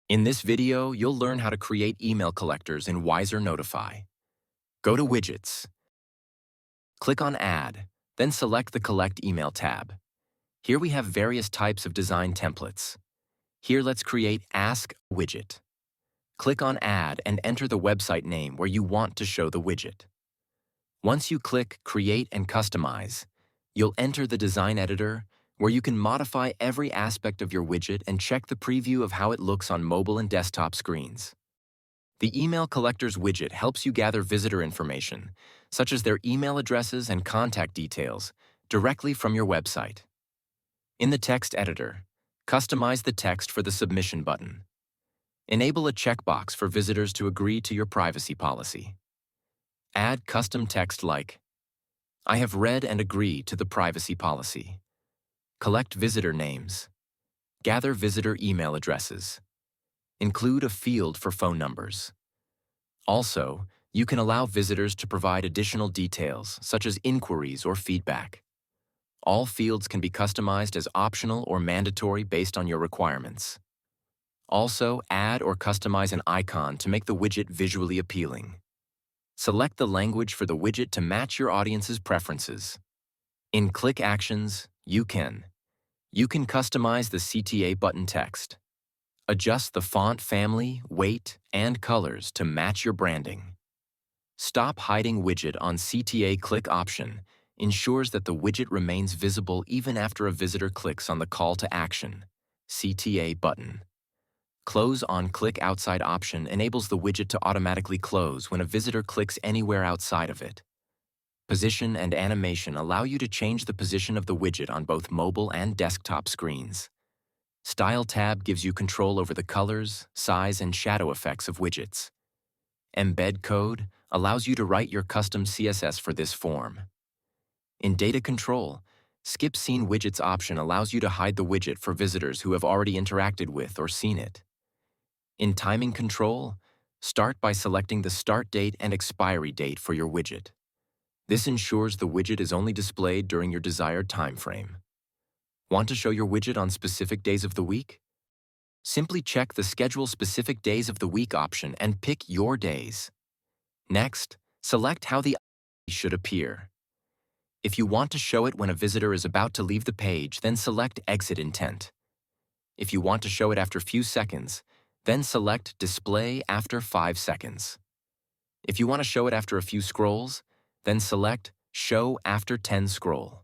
In this video, you'll learn how to create email collectors in WiserNotify. Go to Widgets, click on Add, then select the Collect Email tab. Here we have various types of design templates. Here let's create Ask Widget. Click on Add and enter the website name where you want to show the widget. Once you click Create and Customize, you'll enter the design editor where you can modify every aspect of your widget and check the preview of how it looks on mobile and desktop screens. The Email Collectors widget helps you gather visitor information, such as their email addresses and contact details, directly from your website. In the text editor, customize the text for the Submission button. Enable a checkbox for visitors to agree to your privacy policy. Add custom text like, "I have read and agree to the privacy policy." Collect visitor names. Gather visitor email addresses. Include a field for phone numbers. Also, you can allow visitors to provide additional details, such as inquiries or feedback. All fields can be customized as optional or mandatory based on your requirements. Also, add or customize an icon to make the widget visually appealing. Select the language for the widget to match your audience's preferences. In Click Actions, you can customize the CTA button text. Adjust the font family, weight, and colors to match your branding. Stop Hiding Widget on CTA Click option ensures that the widget remains visible even after a visitor clicks on the Call to Action CTA button. Close on Click Outside option enables the widget to automatically close when a visitor clicks anywhere outside of it. Position and animation allow you to change the position of the widget on both mobile and desktop screens. Style tab gives you control over the colors, size, and shadow effects of widgets. Embed code allows you to write your custom CSS for this form. In data control, Skip Scene Widgets option allows you to hide the widget for visitors who have already interacted with or seen it. In timing control, start by selecting the start date and expiry date for your widget. This ensures the widget is only displayed during your desired time frame. Want to show your widget on specific days of the week? Simply check the Schedule Specific Days of the Week option and pick your days. Next, select how the icon should appear. If you want to show it when a visitor is about to leave the page, then select Exit Intent. If you want to show it after few seconds, then select Display after 5 seconds. If you want to show it after a few scrolls, then select Show after 10 scroll.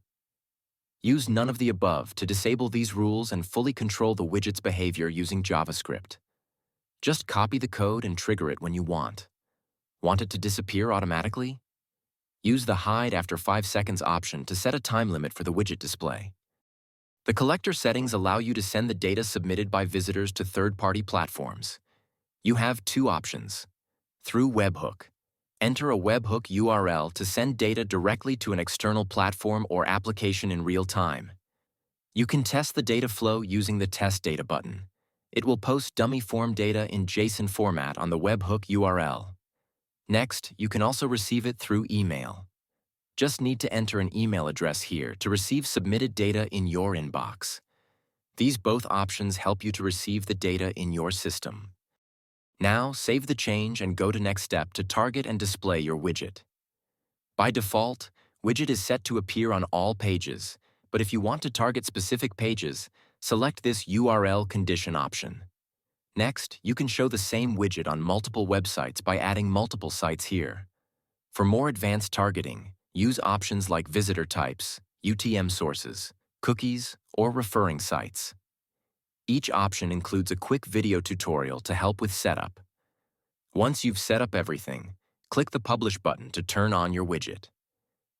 Use none of the above to disable these rules and fully control the widget's behavior using JavaScript. Just copy the code and trigger it when you want. Want it to disappear automatically? Use the Hide after 5 seconds option to set a time limit for the widget display. The collector settings allow you to send the data submitted by visitors to third-party platforms. You have two options. Through webhook. Enter a webhook URL to send data directly to an external platform or application in real time. You can test the data flow using the Test Data button. It will post dummy form data in JSON format on the webhook URL. Next, you can also receive it through email. Just need to enter an email address here to receive submitted data in your inbox. These both options help you to receive the data in your system. Now, save the change and go to Next Step to target and display your widget. By default, widget is set to appear on all pages, but if you want to target specific pages, select this URL condition option. Next, you can show the same widget on multiple websites by adding multiple sites here. For more advanced targeting, use options like visitor types, UTM sources, cookies, or referring sites. Each option includes a quick video tutorial to help with setup. Once you've set up everything, click the Publish button to turn on your widget.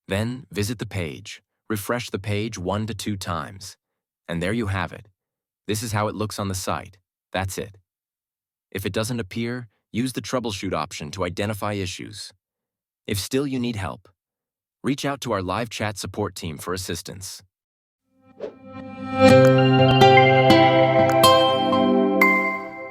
Then, visit the page, refresh the page 1 to 2 times, and there you have it. This is how it looks on the site. That's it. If it doesn't appear, use the Troubleshoot option to identify issues. If still you need help, reach out to our live chat support team for assistance.